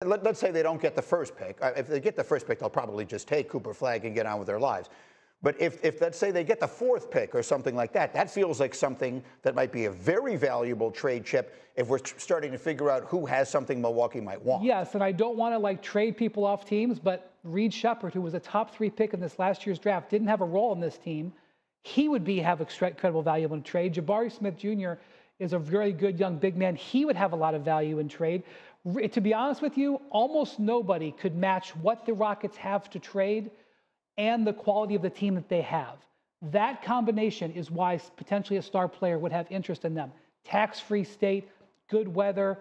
let's say they don't get the first pick. If they get the first pick, they'll probably just take Cooper Flagg and get on with their lives. But if let's say they get the fourth pick or something like that, that feels like something that might be a very valuable trade chip if we're starting to figure out who has something Milwaukee might want. Yes, and I don't want to like trade people off teams, but Reed Shepherd, who was a top 3 pick in this last year's draft, didn't have a role in this team. He would have incredible value in trade. Jabari Smith Jr. is a very good young big man. He would have a lot of value in trade. To be honest with you, almost nobody could match what the Rockets have to trade and the quality of the team that they have. That combination is why potentially a star player would have interest in them. Tax-free state, good weather.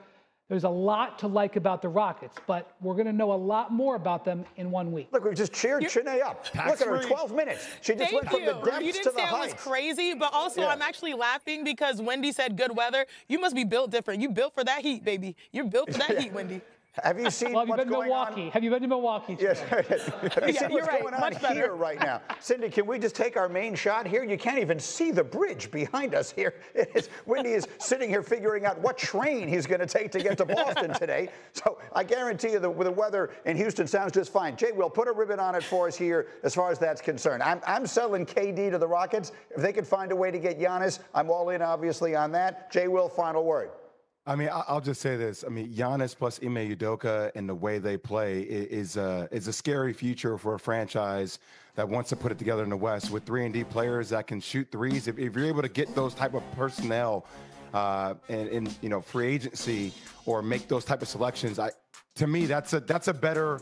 There's a lot to like about the Rockets, but we're going to know a lot more about them in 1 week. Look, we just cheered Chiney up. Look at her, 12 minutes. She just went from the depths to the heights. You didn't say it was crazy, but also I'm actually laughing because Wendy said good weather. You must be built different. You built for that heat, baby. You're built for that heat, Wendy. Have you seen what's going on? Have you been to Milwaukee? Yes. Have you seen what's going on here right now? Cindy, can we just take our main shot here? You can't even see the bridge behind us here. Wendy is sitting here figuring out what train he's going to take to get to Boston today. So I guarantee you the weather in Houston sounds just fine. Jay, we'll put a ribbon on it for us here as far as that's concerned. I'm selling KD to the Rockets. If they can find a way to get Giannis, I'm all in, obviously, on that. Jay, Will, final word. I mean, I'll just say this. I mean, Giannis plus Ime Udoka and the way they play is a scary future for a franchise that wants to put it together in the West with 3-and-D players that can shoot threes. If you're able to get those type of personnel in free agency or make those type of selections, to me that's a better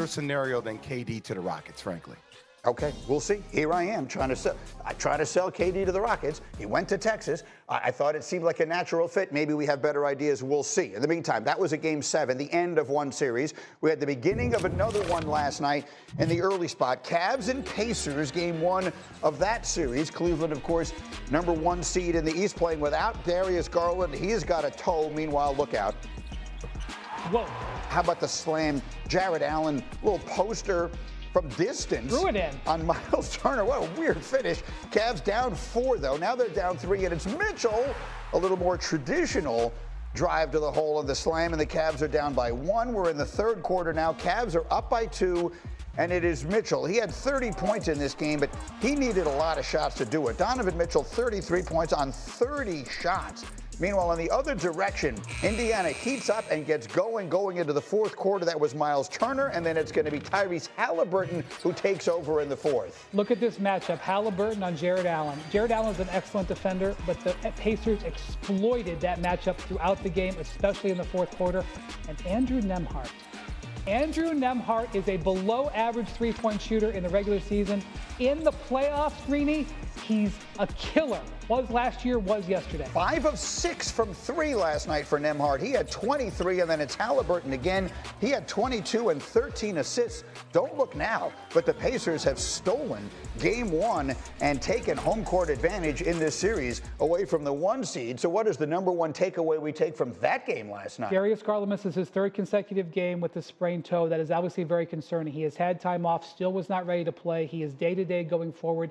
scenario than KD to the Rockets, frankly. Okay, we'll see. Here I am trying to sell KD to the Rockets. He went to Texas. I thought it seemed like a natural fit. Maybe we have better ideas. We'll see. In the meantime, that was a Game 7, the end of one series. We had the beginning of another one last night in the early spot. Cavs and Pacers, Game 1 of that series. Cleveland, of course, #1 seed in the East, playing without Darius Garland. He has got a toe. Meanwhile, look out. Whoa. How about the slam? Jared Allen, little poster from distance on Miles Turner. What a weird finish. Cavs down 4, though. Now they're down 3, and it's Mitchell, a little more traditional drive to the hole of the slam, and the Cavs are down by 1. We're in the third quarter now. Cavs are up by 2, and it is Mitchell. He had 30 points in this game, but he needed a lot of shots to do it. Donovan Mitchell, 33 points on 30 shots. Meanwhile, in the other direction, Indiana heats up and gets going into the fourth quarter. That was Miles Turner, and then it's going to be Tyrese Halliburton who takes over in the fourth. Look at this matchup. Halliburton on Jared Allen. Jared Allen is an excellent defender, but the Pacers exploited that matchup throughout the game, especially in the fourth quarter. And Andrew Nembhard. Andrew Nembhard is a below-average three-point shooter in the regular season. In the playoffs, Greeny, he's a killer. Was last year, was yesterday. 5 of 6 from 3 last night for Nembhard. He had 23, and then it's Halliburton again. He had 22 and 13 assists. Don't look now, but the Pacers have stolen Game 1 and taken home court advantage in this series away from the 1 seed. So what is the #1 takeaway we take from that game last night? Darius Garland misses his 3rd consecutive game with the sprained toe. That is obviously very concerning. He has had time off, still was not ready to play. He is day-to-day going forward.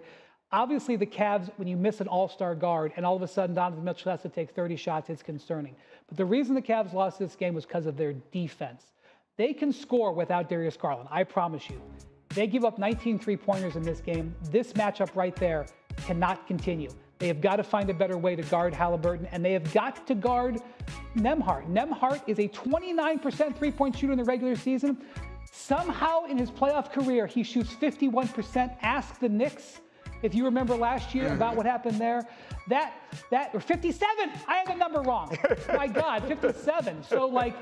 Obviously, the Cavs, when you miss an all-star guard and all of a sudden Donovan Mitchell has to take 30 shots, it's concerning. But the reason the Cavs lost this game was because of their defense. They can score without Darius Garland, I promise you. They give up 19 three-pointers in this game. This matchup right there cannot continue. They have got to find a better way to guard Halliburton, and they have got to guard Nembhard. Nembhard is a 29% three-point shooter in the regular season. Somehow in his playoff career, he shoots 51%. Ask the Knicks. If you remember last year about what happened there, or 57, I had the number wrong. My God, 57. So, like,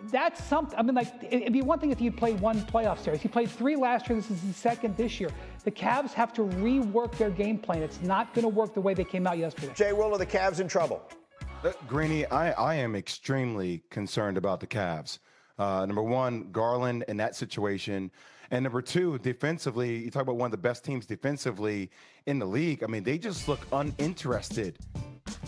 that's something. I mean, like, it'd be one thing if he played 1 playoff series. He played 3 last year. This is his 2nd this year. The Cavs have to rework their game plan. It's not going to work the way they came out yesterday. Jay Will, are the Cavs in trouble? Greeny, I am extremely concerned about the Cavs. #1, Garland in that situation. And #2, defensively, you talk about one of the best teams defensively in the league. I mean, they just look uninterested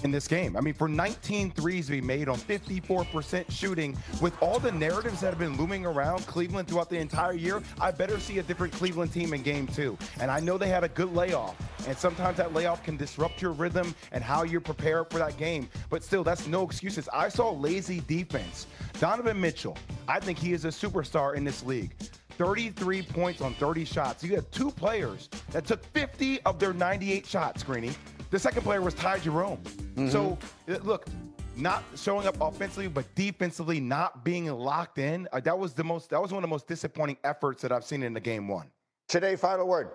in this game. I mean, for 19 threes to be made on 54% shooting, with all the narratives that have been looming around Cleveland throughout the entire year, I better see a different Cleveland team in Game 2. And I know they had a good layoff, and sometimes that layoff can disrupt your rhythm and how you're prepared for that game. But still, that's no excuses. I saw lazy defense Donovan Mitchell, I think he is a superstar in this league. 33 points on 30 shots. You had two players that took 50 of their 98 shots, Greeny. The second player was Ty Jerome. So, look, not showing up offensively, but defensively not being locked in. That was one of the most disappointing efforts that I've seen in the game one. Today, final word.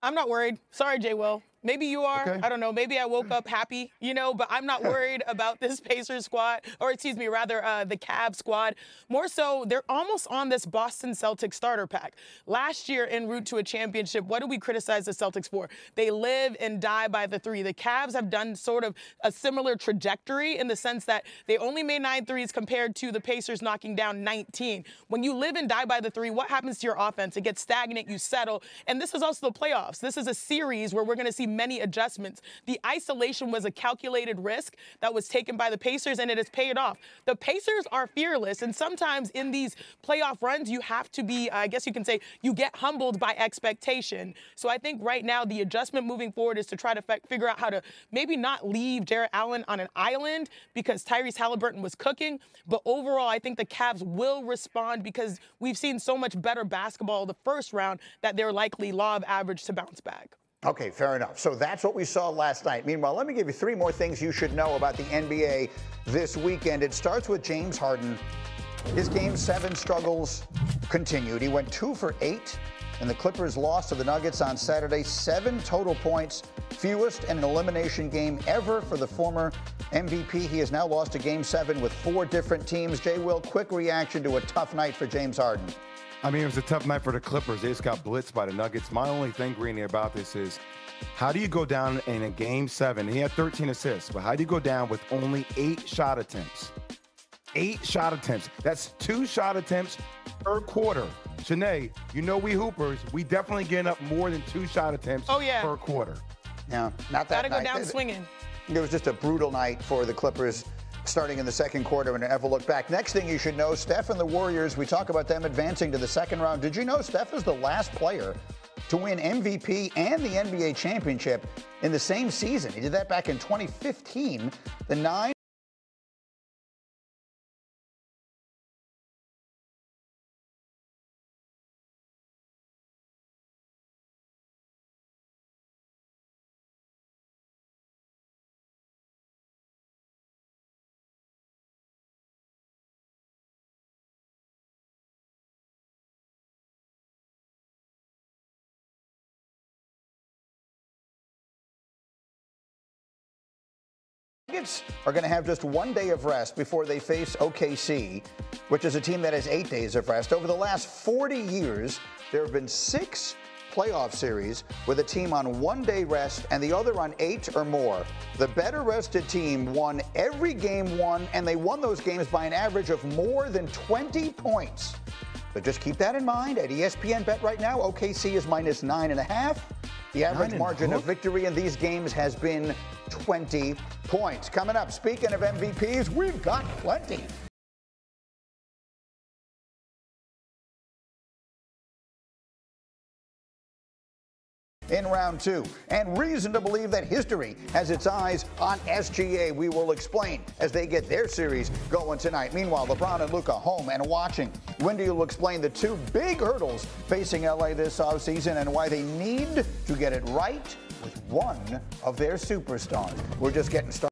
I'm not worried. Sorry, J. Will. Maybe you are. Okay. I don't know. Maybe I woke up happy, but I'm not worried about this Pacers squad, or excuse me, rather the Cavs squad. More so, they're almost on this Boston Celtics starter pack. Last year, en route to a championship, what do we criticize the Celtics for? They live and die by the three. The Cavs have done sort of a similar trajectory in the sense that they only made 9 threes compared to the Pacers knocking down 19. When you live and die by the three, what happens to your offense? It gets stagnant, you settle. And this is also the playoffs. This is a series where we're going to see many adjustments. The isolation was a calculated risk that was taken by the Pacers, and it has paid off. The Pacers are fearless, and sometimes in these playoff runs, you have to be, I guess you can say, you get humbled by expectation. So I think right now the adjustment moving forward is to try to figure out how to maybe not leave Jarrett Allen on an island because Tyrese Halliburton was cooking. But overall, I think the Cavs will respond because we've seen so much better basketball the first round that they're likely law of average to bounce back. Okay, fair enough. So that's what we saw last night. Meanwhile, let me give you 3 more things you should know about the NBA this weekend. It starts with James Harden. His Game 7 struggles continued. He went 2 for 8, and the Clippers lost to the Nuggets on Saturday. 7 total points, fewest in an elimination game ever for the former MVP. He has now lost a Game 7 with 4 different teams. Jay Will, quick reaction to a tough night for James Harden. I mean, it was a tough night for the Clippers. They just got blitzed by the Nuggets. My only thing, Greeny, about this is how do you go down in a Game 7? He had 13 assists, but how do you go down with only 8 shot attempts? 8 shot attempts. That's 2 shot attempts per quarter. Shanae, we Hoopers, we definitely getting up more than 2 shot attempts per quarter. Yeah, not that night. Gotta go down swinging. It was just a brutal night for the Clippers, starting in the second quarter and never look back. Next thing you should know, Steph and the Warriors, we talk about them advancing to the second round. Did you know Steph is the last player to win MVP and the NBA championship in the same season? He did that back in 2015. The 9Nuggets are going to have just 1 day of rest before they face OKC, which is a team that has 8 days of rest. Over the last 40 years, there have been 6 playoff series with a team on 1 day rest and the other on 8 or more. The better rested team won every game won, and they won those games by an average of more than 20 points. So just keep that in mind. At ESPN Bet right now, OKC is minus 9.5. The average margin of victory in these games has been 20 points. Coming up, speaking of MVPs, we've got plenty. In round 2, and reason to believe that history has its eyes on SGA. We will explain as they get their series going tonight. Meanwhile, LeBron and Luka home and watching. Wendy will explain the 2 big hurdles facing LA this offseason and why they need to get it right with one of their superstars. We're just getting started.